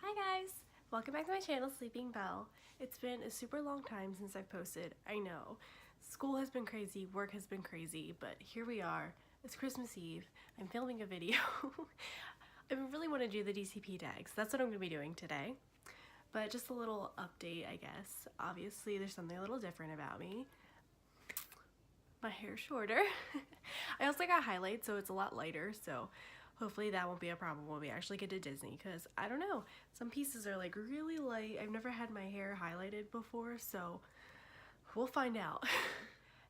Hi guys! Welcome back to my channel, Sleeping Belle. It's been a super long time since I've posted, I know. School has been crazy, work has been crazy, but here we are. It's Christmas Eve. I'm filming a video. I really want to do the DCP tags. That's what I'm going to be doing today. But just a little update, I guess. Obviously, there's something a little different about me. My hair's shorter. I also got highlights, so it's a lot lighter, so hopefully that won't be a problem when we actually get to Disney, because I don't know, some pieces are like really light. I've never had my hair highlighted before, so we'll find out.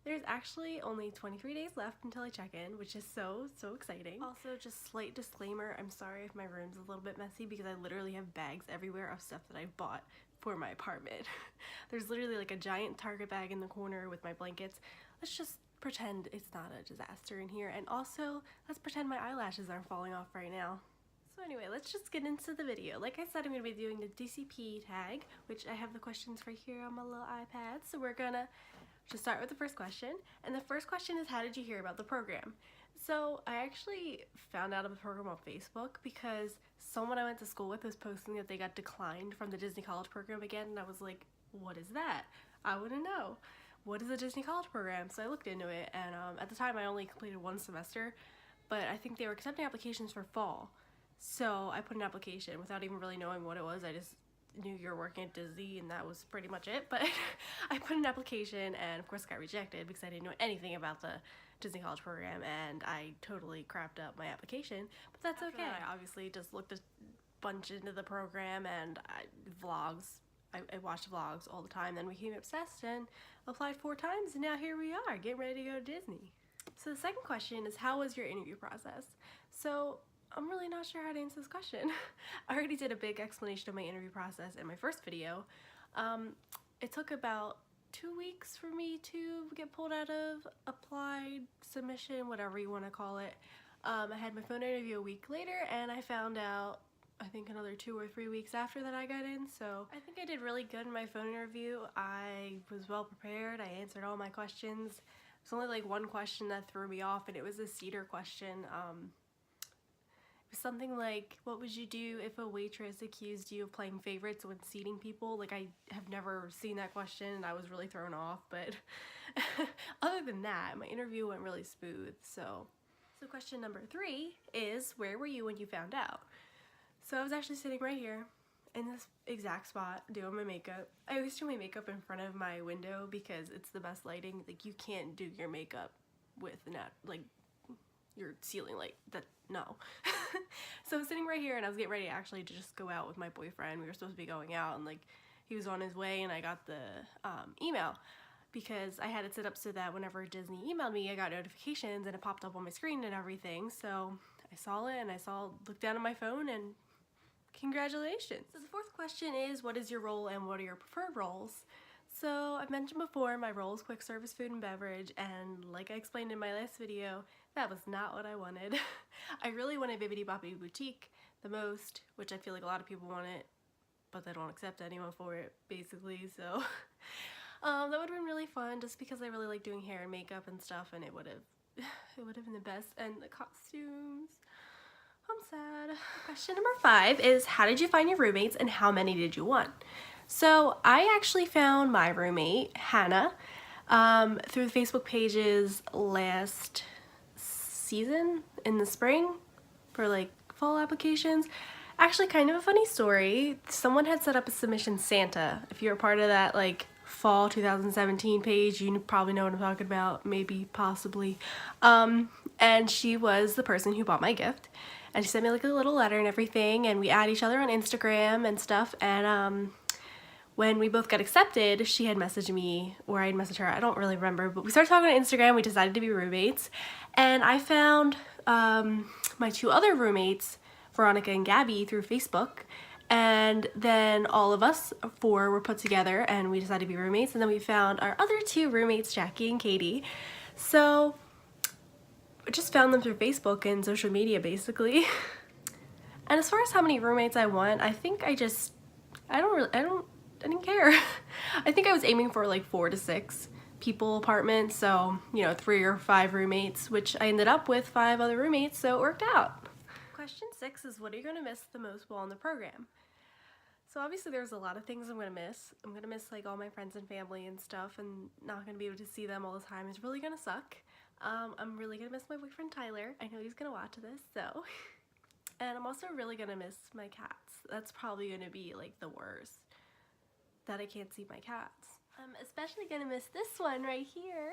There's actually only 23 days left until I check in, which is so exciting. Also, just slight disclaimer, I'm sorry if my room's a little bit messy because I literally have bags everywhere of stuff that I bought for my apartment. There's literally like a giant Target bag in the corner with my blankets. Let's just pretend it's not a disaster in here, and also let's pretend my eyelashes aren't falling off right now. So anyway, let's just get into the video. Like I said, I'm going to be doing the DCP tag, which I have the questions right here on my little iPad. So we're gonna just start with the first question, and the first question is, how did you hear about the program? So I actually found out about the program on Facebook because someone I went to school with was posting that they got declined from the Disney College program again, and I was like, what is that? I want to know. What is the Disney College program? So I looked into it, and at the time I only completed one semester, but I think they were accepting applications for fall. So I put an application without even really knowing what it was. I just knew you were working at Disney, and that was pretty much it. But I put an application, and of course got rejected because I didn't know anything about the Disney College program, and I totally crapped up my application. But that's okay. I obviously just looked a bunch into the program and vlogs. I watched vlogs all the time, then became obsessed and applied 4 times, and now here we are, getting ready to go to Disney. So the second question is, how was your interview process? So I'm really not sure how to answer this question. I already did a big explanation of my interview process in my first video. It took about 2 weeks for me to get pulled out of applied, submission, whatever you want to call it. I had my phone interview a week later, and I found out I think another 2 or 3 weeks after that I got in, so I think I did really good in my phone interview. I was well prepared. I answered all my questions. There's only like one question that threw me off, and it was a Cedar question. It was something like, what would you do if a waitress accused you of playing favorites when seating people? Like, I have never seen that question, and I was really thrown off, but other than that, my interview went really smooth. So question number 3 is, where were you when you found out? So I was actually sitting right here in this exact spot doing my makeup. I always do my makeup in front of my window because it's the best lighting. Like, you can't do your makeup with your ceiling light. No. So I was sitting right here, and I was getting ready actually to just go out with my boyfriend. We were supposed to be going out, and like he was on his way, and I got the email because I had it set up so that whenever Disney emailed me, I got notifications and it popped up on my screen and everything. So I saw it, and looked down at my phone, and congratulations. So the fourth question is, what is your role and what are your preferred roles? So I've mentioned before, my role is quick service food and beverage, and like I explained in my last video, that was not what I wanted. I really wanted Bibbidi Boppidi Boutique the most, which I feel like a lot of people want it, but they don't accept anyone for it, basically, so that would have been really fun just because I really like doing hair and makeup and stuff, and it would have been the best. And the costumes, I'm sad. Question number 5 is, how did you find your roommates and how many did you want? So I actually found my roommate, Hannah, through the Facebook pages last season in the spring for like fall applications. Actually, kind of a funny story. Someone had set up a submission Santa. If you're a part of that like fall 2017 page, you probably know what I'm talking about, maybe, possibly. And she was the person who bought my gift. And she sent me like a little letter and everything, and we add each other on Instagram and stuff, and when we both got accepted, she had messaged me, or I had messaged her, I don't really remember, but we started talking on Instagram, we decided to be roommates, and I found my 2 other roommates, Veronica and Gabby, through Facebook, and then all of us 4 were put together, and we decided to be roommates, and then we found our other 2 roommates, Jackie and Katie. So I just found them through Facebook and social media, basically. And as far as how many roommates I want, I think I didn't care. I think I was aiming for like 4 to 6 people apartment, so, you know, 3 or 5 roommates, which I ended up with 5 other roommates, so it worked out. Question 6 is, what are you going to miss the most while in the program? So obviously there's a lot of things I'm gonna miss. I'm gonna miss like all my friends and family and stuff, and not gonna be able to see them all the time. It's really gonna suck. I'm really gonna miss my boyfriend Tyler. I know he's gonna watch this, so. And I'm also really gonna miss my cats. That's probably gonna be like the worst, that I can't see my cats. I'm especially gonna miss this one right here.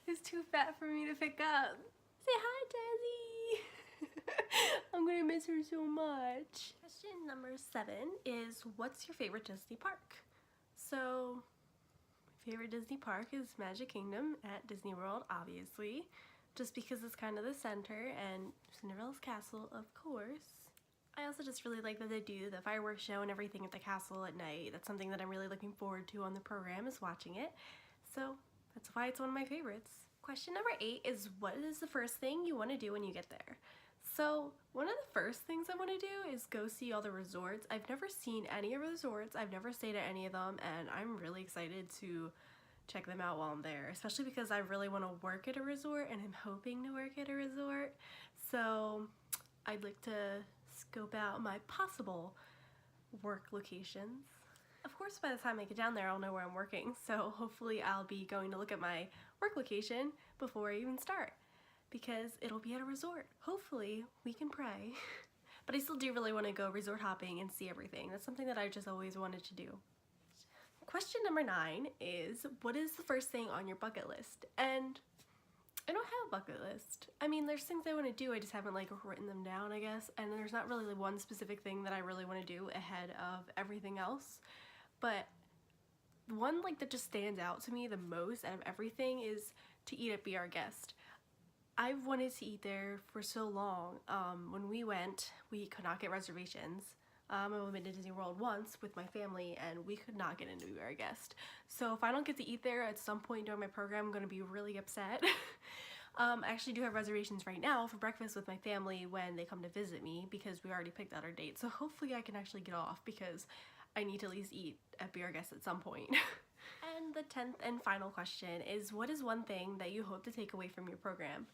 It's too fat for me to pick up. Say hi, Desi! I'm gonna miss her so much. Question number 7 is, what's your favorite Disney park? So, my favorite Disney park is Magic Kingdom at Disney World, obviously, just because it's kind of the center, and Cinderella's castle, of course. I also just really like that they do the fireworks show and everything at the castle at night. That's something that I'm really looking forward to on the program, is watching it. So that's why it's one of my favorites. Question number 8 is, what is the first thing you want to do when you get there? So one of the first things I want to do is go see all the resorts. I've never seen any of the resorts. I've never stayed at any of them, and I'm really excited to check them out while I'm there, especially because I really want to work at a resort, and I'm hoping to work at a resort. So I'd like to scope out my possible work locations. Of course, by the time I get down there, I'll know where I'm working, so hopefully I'll be going to look at my work location before I even start, because it'll be at a resort. Hopefully, we can pray. But I still do really want to go resort hopping and see everything. That's something that I just always wanted to do. Question number 9 is, what is the first thing on your bucket list? And I don't have a bucket list. I mean, there's things I want to do, I just haven't like written them down, I guess, and there's not really one specific thing that I really want to do ahead of everything else. But one like that just stands out to me the most out of everything is to eat at Be Our Guest. I've wanted to eat there for so long. When we went, we could not get reservations. I've been to Disney World once with my family, and we could not get into Be Our Guest. So if I don't get to eat there at some point during my program, I'm going to be really upset. I actually do have reservations right now for breakfast with my family when they come to visit me, because we already picked out our date. So hopefully I can actually get off, because I need to at least eat at Be Our Guest at some point. And the 10th and final question is, what is one thing that you hope to take away from your program?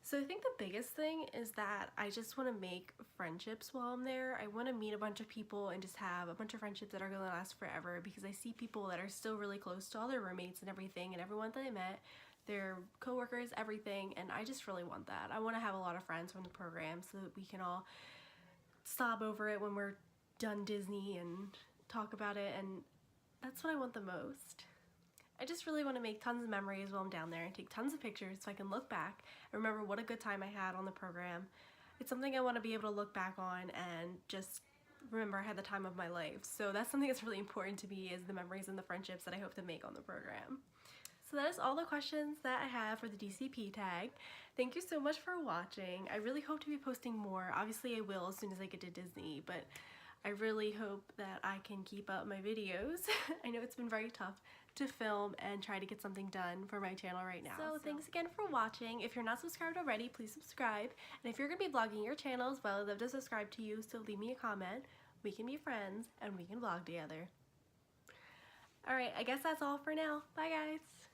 So I think the biggest thing is that I just want to make friendships while I'm there. I want to meet a bunch of people and just have a bunch of friendships that are going to last forever, because I see people that are still really close to all their roommates and everything, and everyone that I met, their coworkers, everything, and I just really want that. I want to have a lot of friends from the program so that we can all sob over it when we're done Disney and talk about it, and that's what I want the most. I just really want to make tons of memories while I'm down there and take tons of pictures so I can look back and remember what a good time I had on the program. It's something I want to be able to look back on and just remember I had the time of my life. So that's something that's really important to me, is the memories and the friendships that I hope to make on the program. So that is all the questions that I have for the DCP tag. Thank you so much for watching. I really hope to be posting more. Obviously I will as soon as I get to Disney, but I really hope that I can keep up my videos. I know it's been very tough to film and try to get something done for my channel right now. So thanks again for watching. If you're not subscribed already, please subscribe. And if you're going to be vlogging your channel as well, I'd love to subscribe to you, so leave me a comment. We can be friends and we can vlog together. Alright, I guess that's all for now. Bye guys!